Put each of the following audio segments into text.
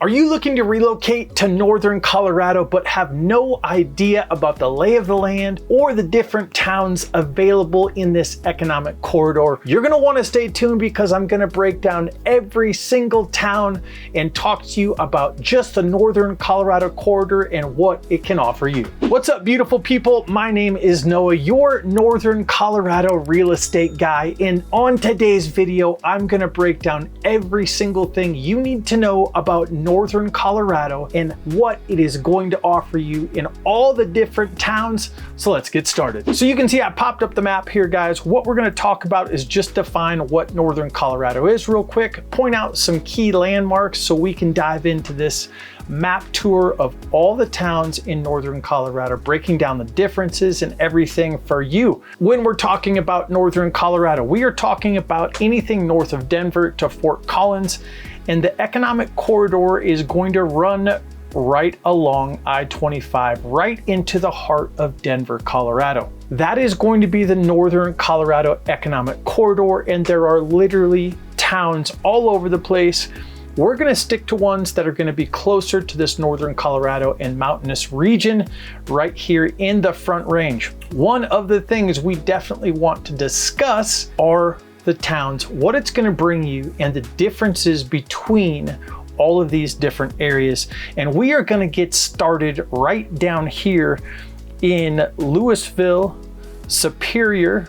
Are you looking to relocate to northern Colorado but have no idea about the lay of the land or the different towns available in this economic corridor? You're going to want to stay tuned because I'm going to break down every single town and talk to you about just the northern Colorado corridor and what it can offer you. What's up, beautiful people? My name is Noah, your northern Colorado real estate guy, and on today's video I'm going to break down every single thing you need to know about northern Colorado and what it is going to offer you in all the different towns. So let's get started. So you can see I popped up the map here, guys. What we're going to talk about is just define what northern Colorado is real quick, point out some key landmarks so we can dive into this map tour of all the towns in northern Colorado, breaking down the differences and everything for you. When we're talking about northern Colorado, we are talking about anything north of Denver to Fort Collins, and the economic corridor is going to run right along I-25, right into the heart of Denver, Colorado. That is going to be the northern Colorado economic corridor, and there are literally towns all over the place. We're going to stick to ones that are going to be closer to this northern Colorado and mountainous region right here in the Front Range. One of the things we definitely want to discuss are the towns, what it's going to bring you, and the differences between all of these different areas. And we are going to get started right down here in Louisville, Superior,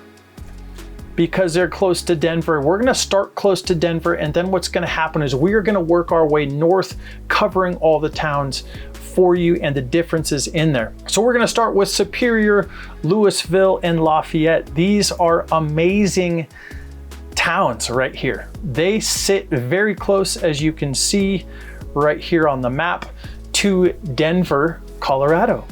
because they're close to Denver. We're gonna start close to Denver, and then what's gonna happen is we are gonna work our way north, covering all the towns for you and the differences in there. So we're gonna start with Superior, Louisville, and Lafayette. These are amazing towns right here. They sit very close, as you can see right here on the map, to Denver, Colorado.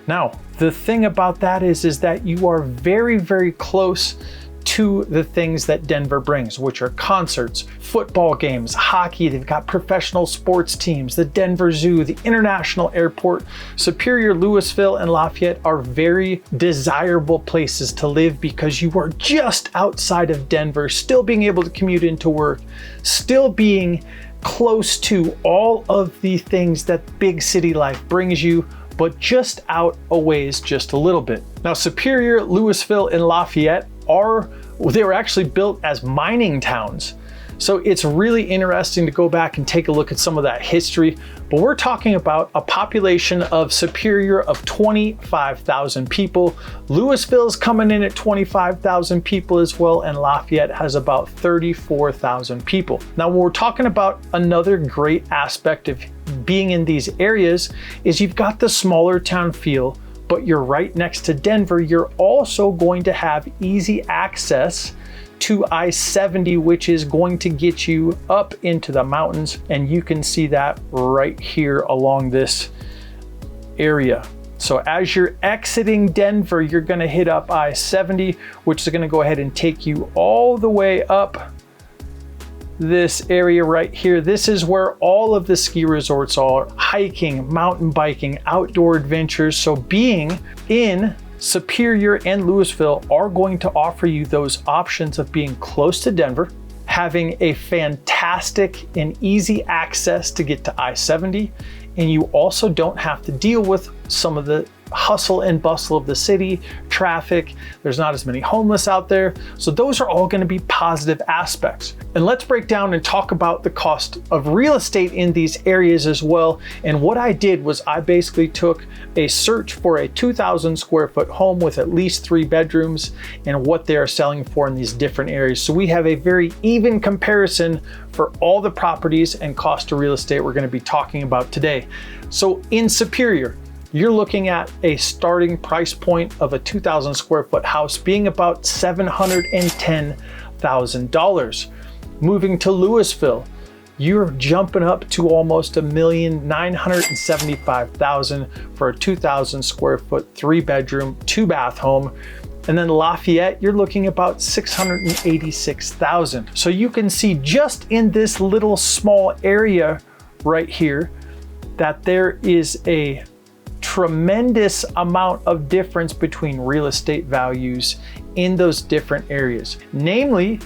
Now, the thing about that is that you are very, very close to the things that Denver brings, which are concerts, football games, hockey. They've got professional sports teams, the Denver Zoo, the International Airport. Superior, Louisville, and Lafayette are very desirable places to live because you are just outside of Denver, still being able to commute into work, still being close to all of the things that big city life brings you, but just out a ways just a little bit. Now, Superior, Louisville, and Lafayette they were actually built as mining towns. So it's really interesting to go back and take a look at some of that history. But we're talking about a population of Superior of 25,000 people. Louisville's coming in at 25,000 people as well, and Lafayette has about 34,000 people. Now, when we're talking about another great aspect of being in these areas is you've got the smaller town feel, but you're right next to Denver. You're also going to have easy access to I-70, which is going to get you up into the mountains. And you can see that right here along this area. So as you're exiting Denver, you're gonna hit up I-70, which is gonna go ahead and take you all the way up this area right here. This is where all of the ski resorts are, hiking, mountain biking, outdoor adventures. So being in Superior and Louisville are going to offer you those options of being close to Denver, having a fantastic and easy access to get to I-70, and you also don't have to deal with some of the hustle and bustle of the city, traffic. There's not as many homeless out there. So those are all going to be positive aspects. And let's break down and talk about the cost of real estate in these areas as well. And what I did was I basically took a search for a 2,000 square foot home with at least 3 bedrooms and what they are selling for in these different areas. So we have a very even comparison for all the properties and cost of real estate we're going to be talking about today. So in Superior, you're looking at a starting price point of a 2,000 square foot house being about $710,000. Moving to Louisville, you're jumping up to almost $1,975,000 for a 2,000 square foot, 3 bedroom, 2 bath home. And then Lafayette, you're looking about $686,000. So you can see just in this little small area right here that there is a tremendous amount of difference between real estate values in those different areas. Namely,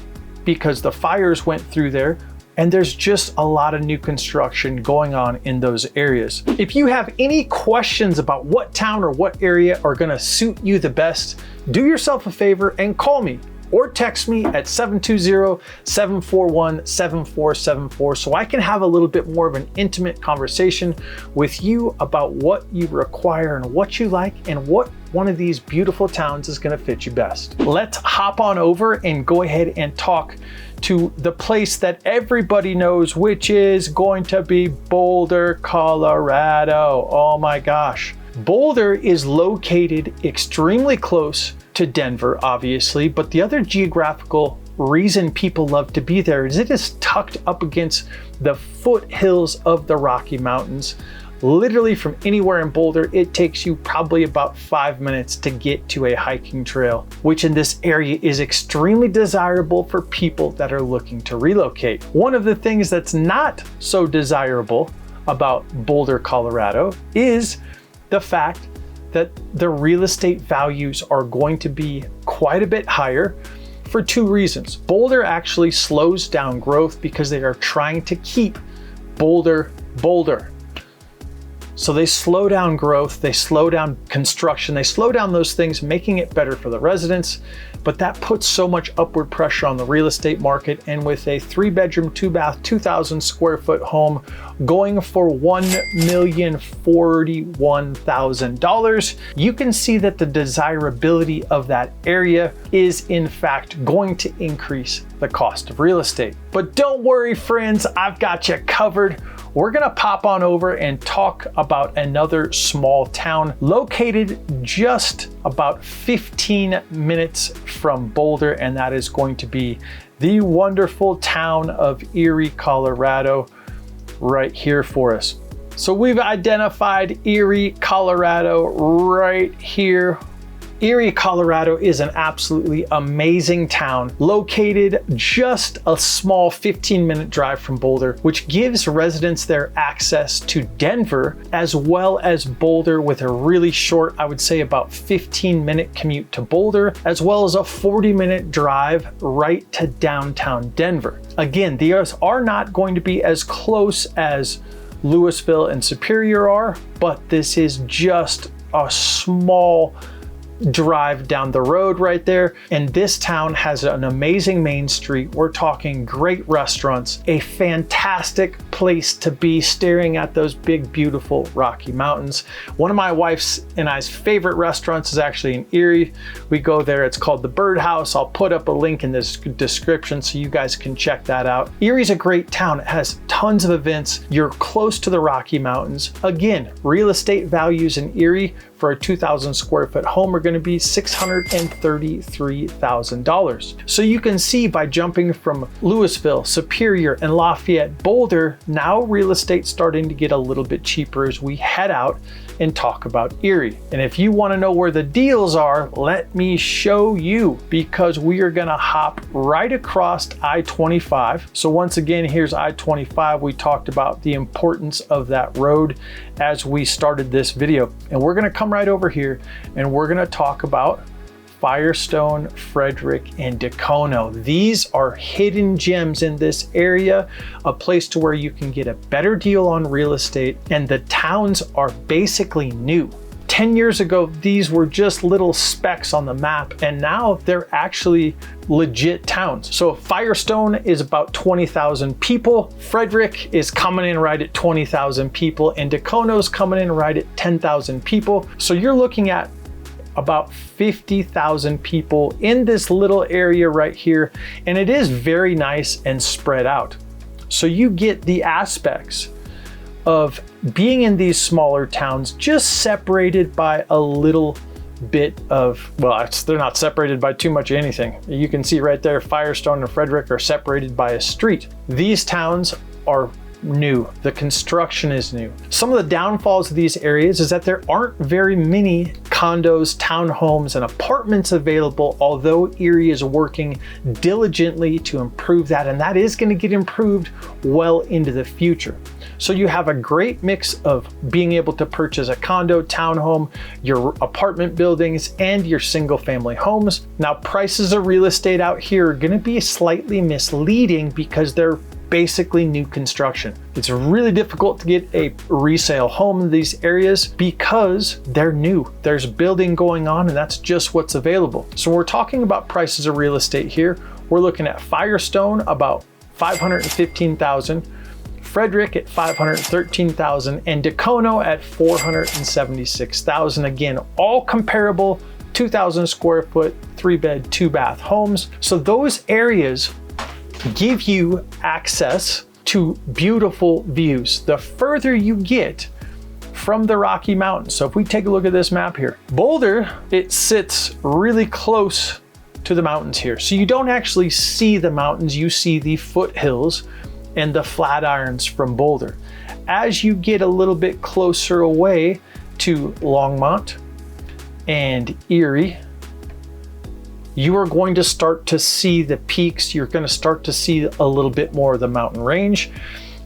because the fires went through there, and there's just a lot of new construction going on in those areas. If you have any questions about what town or what area are gonna suit you the best, do yourself a favor and call me or text me at 720-741-7474 so I can have a little bit more of an intimate conversation with you about what you require and what you like and what one of these beautiful towns is gonna fit you best. Let's hop on over and go ahead and talk to the place that everybody knows, which is going to be Boulder, Colorado. Oh my gosh. Boulder is located extremely close to Denver, obviously, but the other geographical reason people love to be there is it is tucked up against the foothills of the Rocky Mountains. Literally from anywhere in Boulder, it takes you probably about 5 minutes to get to a hiking trail, which in this area is extremely desirable for people that are looking to relocate. One of the things that's not so desirable about Boulder, Colorado is the fact that the real estate values are going to be quite a bit higher for two reasons. Boulder actually slows down growth because they are trying to keep Boulder, Boulder. So they slow down growth, they slow down construction, they slow down those things, making it better for the residents, but that puts so much upward pressure on the real estate market. And with a 3-bedroom, 2-bath, 2,000 square foot home going for $1,041,000, you can see that the desirability of that area is in fact going to increase the cost of real estate. But don't worry, friends, I've got you covered. We're gonna pop on over and talk about another small town located just about 15 minutes from Boulder, and that is going to be the wonderful town of Erie, Colorado, right here for us. So we've identified Erie, Colorado right here. Erie, Colorado is an absolutely amazing town located just a small 15-minute drive from Boulder, which gives residents there access to Denver as well as Boulder with a really short, I would say about 15-minute commute to Boulder, as well as a 40-minute drive right to downtown Denver. Again, these are not going to be as close as Louisville and Superior are, but this is just a small drive down the road right there. And this town has an amazing main street. We're talking great restaurants, a fantastic place to be staring at those big, beautiful Rocky Mountains. One of my wife's and I's favorite restaurants is actually in Erie. We go there, it's called the Birdhouse. I'll put up a link in this description so you guys can check that out. Erie's a great town. It has tons of events. You're close to the Rocky Mountains. Again, real estate values in Erie for a 2,000 square foot home are going to be $633,000. So you can see by jumping from Louisville, Superior, and Lafayette, Boulder, now real estate's starting to get a little bit cheaper as we head out and talk about Erie. And if you want to know where the deals are, let me show you, because we are going to hop right across I-25. So once again, here's I-25. We talked about the importance of that road as we started this video. And we're going to come right over here and we're going to talk about Firestone, Frederick, and Dacono. These are hidden gems in this area, a place to where you can get a better deal on real estate, and the towns are basically new. 10 years ago, these were just little specks on the map, and now they're actually legit towns. So Firestone is about 20,000 people, Frederick is coming in right at 20,000 people, and Dacono's coming in right at 10,000 people. So you're looking at about 50,000 people in this little area right here, and it is very nice and spread out. So you get the aspects of being in these smaller towns, just separated by a little bit of, well, they're not separated by too much of anything. You can see right there, Firestone and Frederick are separated by a street. These towns are new. The construction is new. Some of the downfalls of these areas is that there aren't very many condos, townhomes, and apartments available, although Erie is working diligently to improve that, and that is going to get improved well into the future. So you have a great mix of being able to purchase a condo, townhome, your apartment buildings, and your single family homes. Now, prices of real estate out here are going to be slightly misleading because they're basically new construction. It's really difficult to get a resale home in these areas because they're new. There's building going on and that's just what's available. So we're talking about prices of real estate here. We're looking at Firestone about $515,000, Frederick at $513,000, and Dacono at $476,000. Again, all comparable 2,000 square foot, 3-bed, 2-bath homes. So those areas give you access to beautiful views. The further you get from the Rocky Mountains. So if we take a look at this map here, Boulder, it sits really close to the mountains here. So you don't actually see the mountains, you see the foothills and the Flatirons from Boulder. As you get a little bit closer away to Longmont and Erie, you are going to start to see the peaks. You're going to start to see a little bit more of the mountain range.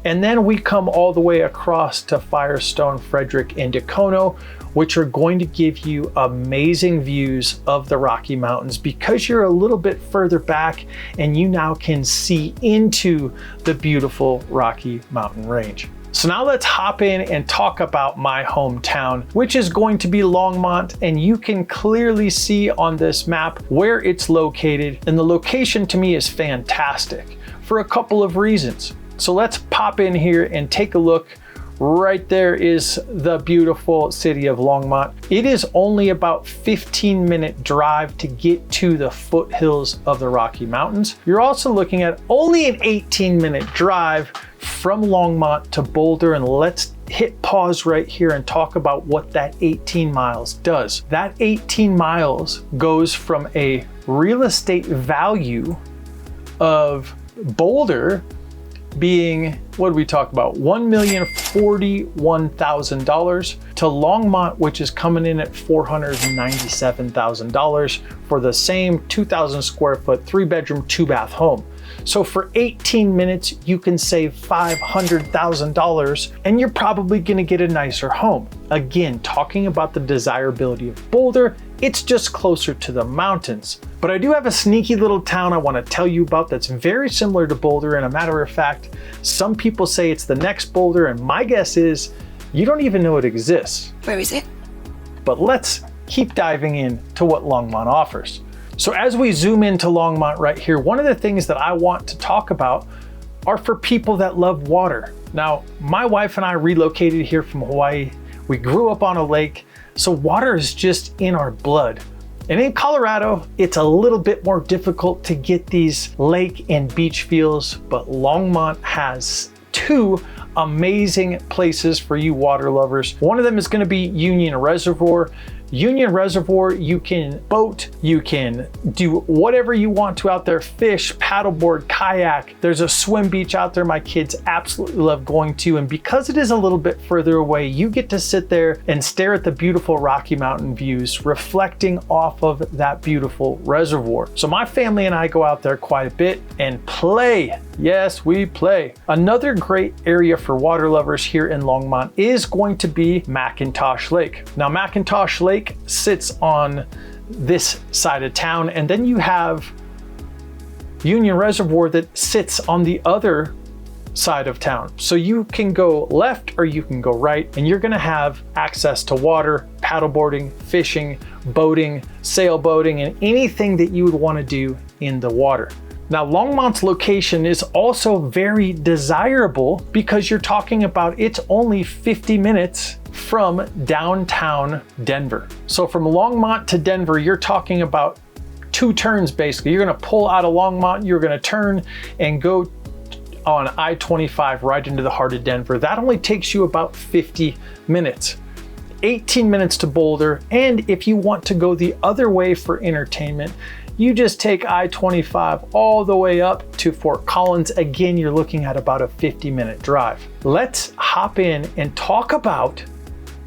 And then we come all the way across to Firestone, Frederick, and Dacono, which are going to give you amazing views of the Rocky Mountains because you're a little bit further back and you now can see into the beautiful Rocky Mountain range. So now let's hop in and talk about my hometown, which is going to be Longmont, and you can clearly see on this map where it's located, and the location to me is fantastic for a couple of reasons. So let's pop in here and take a look. Right there is the beautiful city of Longmont. It is only about 15-minute drive to get to the foothills of the Rocky Mountains. You're also looking at only an 18-minute drive from Longmont to Boulder, and let's hit pause right here and talk about what that 18 miles does. That 18 miles goes from a real estate value of Boulder being, what did we talk about? $1,041,000 to Longmont, which is coming in at $497,000 for the same 2,000 square foot, 3-bedroom, 2-bath home. So for 18 minutes, you can save $500,000 and you're probably gonna get a nicer home. Again, talking about the desirability of Boulder, it's just closer to the mountains. But I do have a sneaky little town I wanna tell you about that's very similar to Boulder, and a matter of fact, some people say it's the next Boulder, and my guess is you don't even know it exists. Where is it? But let's keep diving into what Longmont offers. So as we zoom into Longmont right here, one of the things that I want to talk about are for people that love water. Now, my wife and I relocated here from Hawaii. We grew up on a lake, so water is just in our blood. And in Colorado, it's a little bit more difficult to get these lake and beach feels, but Longmont has two amazing places for you water lovers. One of them is going to be Union Reservoir. Union Reservoir, you can boat, you can do whatever you want to out there, fish, paddleboard, kayak. There's a swim beach out there my kids absolutely love going to, and because it is a little bit further away, you get to sit there and stare at the beautiful Rocky Mountain views reflecting off of that beautiful reservoir. So my family and I go out there quite a bit and play. Yes, we play. Another great area for water lovers here in Longmont is going to be McIntosh Lake. Now, McIntosh Lake sits on this side of town, and then you have Union Reservoir that sits on the other side of town. So you can go left or you can go right, and you're gonna have access to water, paddleboarding, fishing, boating, sailboating, and anything that you would wanna do in the water. Now, Longmont's location is also very desirable because you're talking about it's only 50 minutes from downtown Denver. So from Longmont to Denver, you're talking about 2 turns basically. You're gonna pull out of Longmont, you're gonna turn and go on I-25 right into the heart of Denver. That only takes you about 50 minutes. 18 minutes to Boulder, and if you want to go the other way for entertainment, you just take I-25 all the way up to Fort Collins. Again, you're looking at about a 50-minute drive. Let's hop in and talk about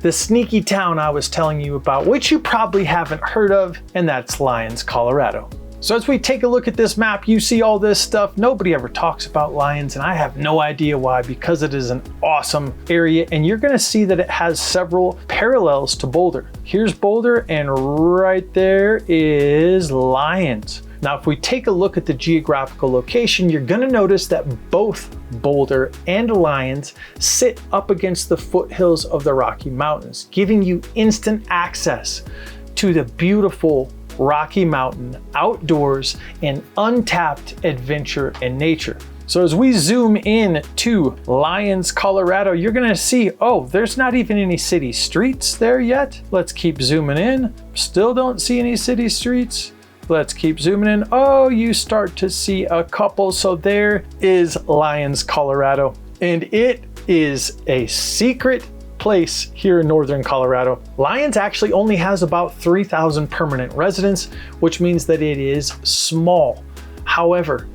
the sneaky town I was telling you about, which you probably haven't heard of, and that's Lyons, Colorado. So as we take a look at this map, you see all this stuff. Nobody ever talks about Lyons, and I have no idea why, because it is an awesome area, and you're gonna see that it has several parallels to Boulder. Here's Boulder, and right there is Lyons. Now, if we take a look at the geographical location, you're gonna notice that both Boulder and Lyons sit up against the foothills of the Rocky Mountains, giving you instant access to the beautiful Rocky Mountain outdoors and untapped adventure and nature. So as we zoom in to Lyons, Colorado, you're gonna see, oh, there's not even any city streets there yet. Let's keep zooming in. Still don't see any city streets. Let's keep zooming in. Oh, you start to see a couple. So there is Lyons, Colorado, and it is a secret place here in northern Colorado. Lyons actually only has about 3,000 permanent residents, which means that it is small. However,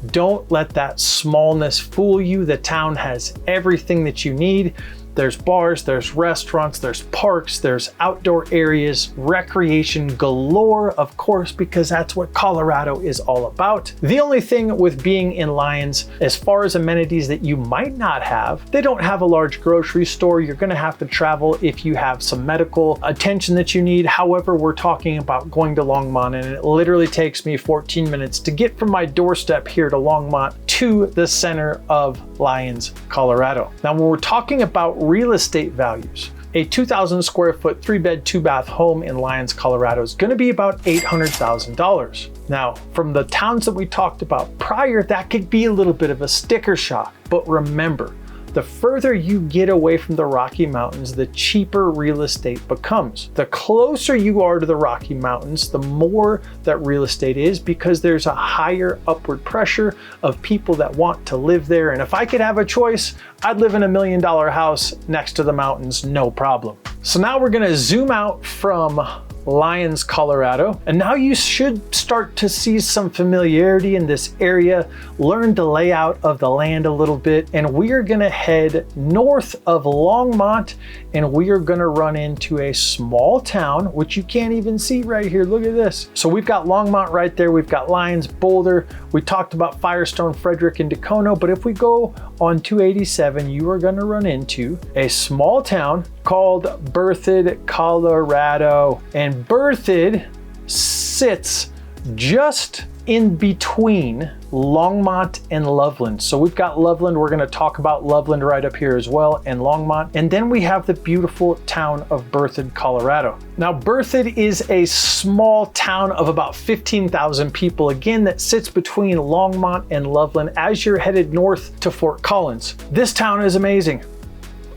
don't let that smallness fool you. The town has everything that you need. There's bars, there's restaurants, there's parks, there's outdoor areas, recreation galore, of course, because that's what Colorado is all about. The only thing with being in Lyons, as far as amenities that you might not have, they don't have a large grocery store. You're gonna have to travel if you have some medical attention that you need. However, we're talking about going to Longmont, and it literally takes me 14 minutes to get from my doorstep here to Longmont to the center of Lyons, Colorado. Now, when we're talking about real estate values, a 2,000 square foot, 3-bed, 2-bath home in Lyons, Colorado is gonna be about $800,000. Now, from the towns that we talked about prior, that could be a little bit of a sticker shock, but remember, the further you get away from the Rocky Mountains, the cheaper real estate becomes. The closer you are to the Rocky Mountains, the more that real estate is, because there's a higher upward pressure of people that want to live there. And if I could have a choice, I'd live in $1 million house next to the mountains, no problem. So now we're gonna zoom out from Lyons, Colorado, and now you should start to see some familiarity in this area, learn the layout of the land a little bit, and we are gonna head north of Longmont, and we are gonna run into a small town, which you can't even see right here. Look at this. So we've got Longmont right there, we've got Lyons, Boulder, we talked about Firestone, Frederick, and Dacono, but if we go on 287, you are gonna run into a small town called Berthoud, Colorado. And Berthoud sits just in between Longmont and Loveland. So we've got Loveland, we're gonna talk about Loveland right up here as well, and Longmont. And then we have the beautiful town of Berthoud, Colorado. Now, Berthoud is a small town of about 15,000 people, again, that sits between Longmont and Loveland as you're headed north to Fort Collins. This town is amazing,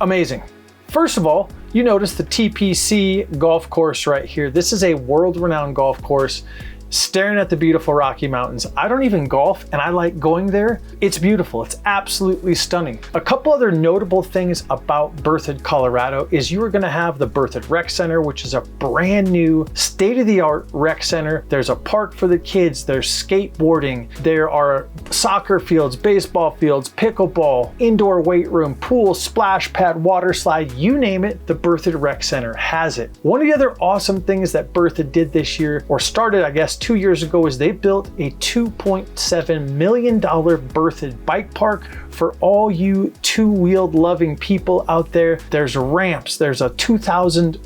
amazing. First of all, you notice the TPC golf course right here. This is a world-renowned golf course staring at the beautiful Rocky Mountains. I don't even golf, and I like going there. It's beautiful. It's absolutely stunning. A couple other notable things about Berthoud, Colorado is you are going to have the Berthoud Rec Center, which is a brand new state-of-the-art rec center. There's a park for the kids. There's skateboarding. There are soccer fields, baseball fields, pickleball, indoor weight room, pool, splash pad, water slide, you name it, the Berthoud Rec Center has it. One of the other awesome things that Berthoud did this year, or started, I guess, 2 years ago, is they built a $2.7 million Berthoud bike park for all you two-wheeled loving people out there. There's ramps, there's a 20,000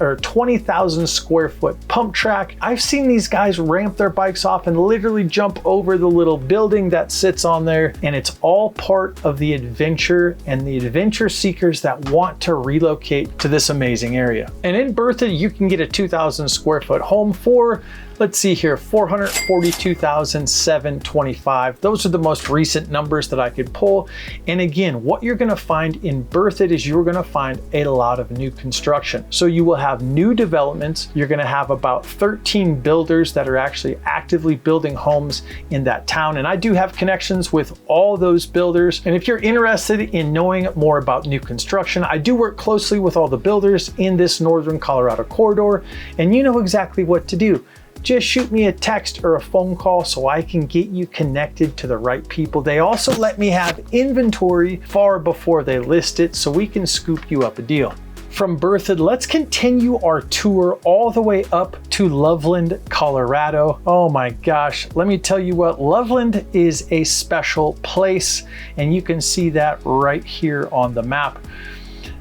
square foot pump track. I've seen these guys ramp their bikes off and literally jump over the little building that sits on there, and it's all part of the adventure and the adventure seekers that want to relocate to this amazing area. And in Berthoud, you can get a 2,000 square foot home for, let's see here, $442,725. Those are the most recent numbers that I could pull. And again, what you're gonna find in Berthoud is you're gonna find a lot of new construction. So you will have new developments. You're gonna have about 13 builders that are actually actively building homes in that town. And I do have connections with all those builders. And if you're interested in knowing more about new construction, I do work closely with all the builders in this northern Colorado corridor, and you know exactly what to do. Just shoot me a text or a phone call so I can get you connected to the right people. They also let me have inventory far before they list it, so we can scoop you up a deal. From Berthoud, let's continue our tour all the way up to Loveland, Colorado. Oh my gosh, let me tell you what, Loveland is a special place, and you can see that right here on the map.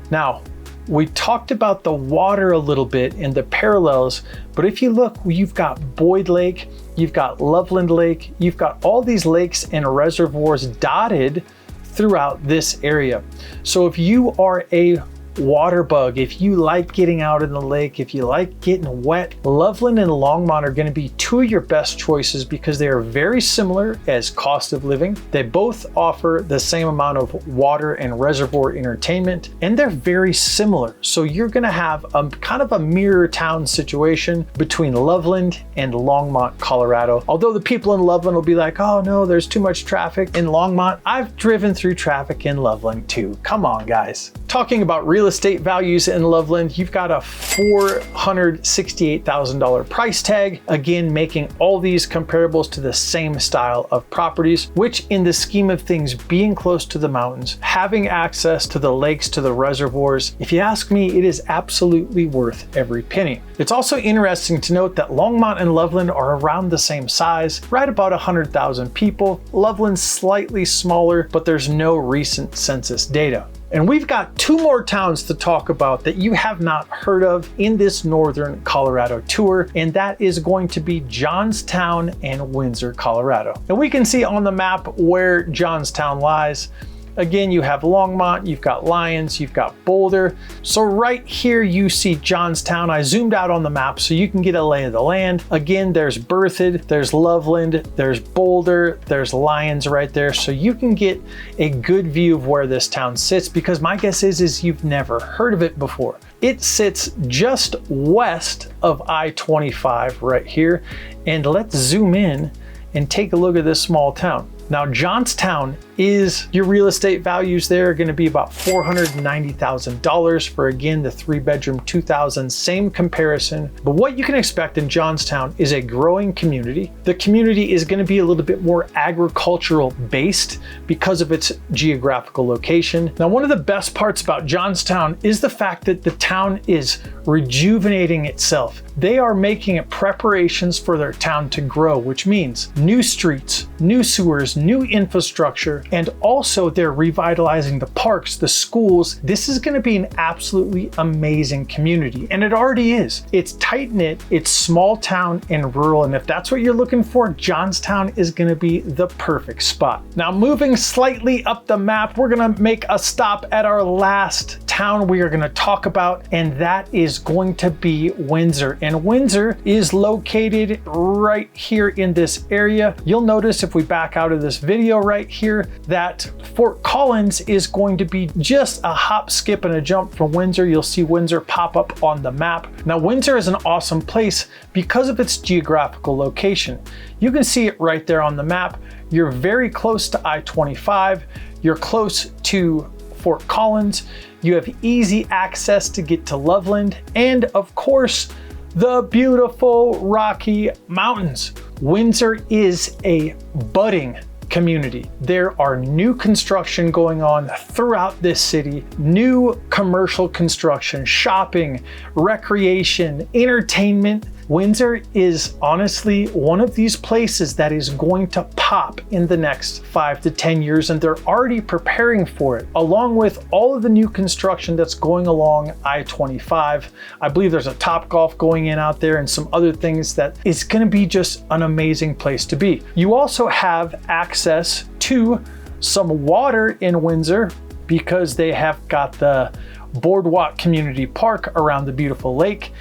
Now, We talked about the water a little bit and the parallels, but if you look, you've got Boyd Lake, you've got Loveland Lake, you've got all these lakes and reservoirs dotted throughout this area. So if you are a water bug, if you like getting out in the lake, if you like getting wet, Loveland and Longmont are going to be two of your best choices because they are very similar as cost of living. They both offer the same amount of water and reservoir entertainment, and they're very similar. So you're going to have a kind of a mirror town situation between Loveland and Longmont, Colorado. Although the people in Loveland will be like, oh no, there's too much traffic in Longmont. I've driven through traffic in Loveland too. Come on, guys. Talking about real estate values in Loveland, you've got a $468,000 price tag, again making all these comparables to the same style of properties, which in the scheme of things, being close to the mountains, having access to the lakes, to the reservoirs, if you ask me, it is absolutely worth every penny. It's also interesting to note that Longmont and Loveland are around the same size, right about 100,000 people. Loveland's slightly smaller, but there's no recent census data. And we've got two more towns to talk about that you have not heard of in this Northern Colorado tour, and that is going to be Johnstown and Windsor, Colorado. And we can see on the map where Johnstown lies. Again, you have Longmont, you've got Lyons, you've got Boulder. So right here you see Johnstown. I zoomed out on the map so you can get a lay of the land. Again, there's Berthoud, there's Loveland, there's Boulder, there's Lyons right there. So you can get a good view of where this town sits, because my guess is you've never heard of it before. It sits just west of I-25 right here. And let's zoom in and take a look at this small town. Now, Johnstown is, your real estate values there are going to be about $490,000 for, again, the 3-bedroom 2,000, same comparison. But what you can expect in Johnstown is a growing community. The community is going to be a little bit more agricultural based because of its geographical location. Now, one of the best parts about Johnstown is the fact that the town is rejuvenating itself. They are making preparations for their town to grow, which means new streets, new sewers, new infrastructure, and also they're revitalizing the parks, the schools. This is going to be an absolutely amazing community, and it already is. It's tight-knit, it's small town and rural, and if that's what you're looking for, Johnstown is going to be the perfect spot. Now, moving slightly up the map, we're going to make a stop at our last town we are going to talk about, and that is going to be Windsor. And Windsor is located right here in this area. You'll notice if we back out of this video right here that Fort Collins is going to be just a hop, skip, and a jump from Windsor. You'll see Windsor pop up on the map. Now, Windsor is an awesome place because of its geographical location. You can see it right there on the map. You're very close to I-25. You're close to Fort Collins. You have easy access to get to Loveland, and of course, the beautiful Rocky Mountains. Windsor is a budding community. There are new construction going on throughout this city, new commercial construction, shopping, recreation, entertainment. Windsor is honestly one of these places that is going to pop in the next 5 to 10 years, and they're already preparing for it, along with all of the new construction that's going along I-25. I believe there's a Topgolf going in out there and some other things that is going to be just an amazing place to be. You also have access to some water in Windsor because they have got the Boardwalk Community Park around the beautiful lake.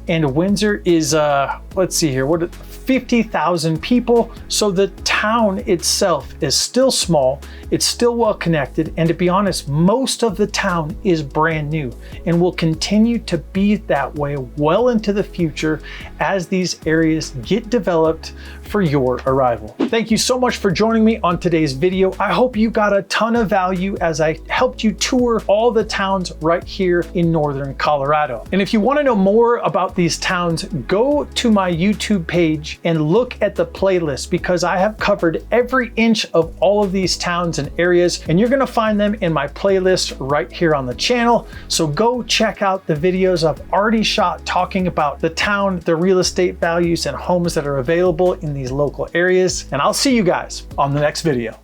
And Windsor is, let's see here, 50,000 people. So the town itself is still small, it's still well connected, and to be honest, most of the town is brand new and will continue to be that way well into the future as these areas get developed for your arrival. Thank you so much for joining me on today's video. I hope you got a ton of value as I helped you tour all the towns right here in Northern Colorado. And if you want to know more about these towns, go to my YouTube page and look at the playlist, because I have covered every inch of all of these towns and areas, and you're going to find them in my playlist right here on the channel. So go check out the videos I've already shot talking about the town, the real estate values, and homes that are available in these local areas. And I'll see you guys on the next video.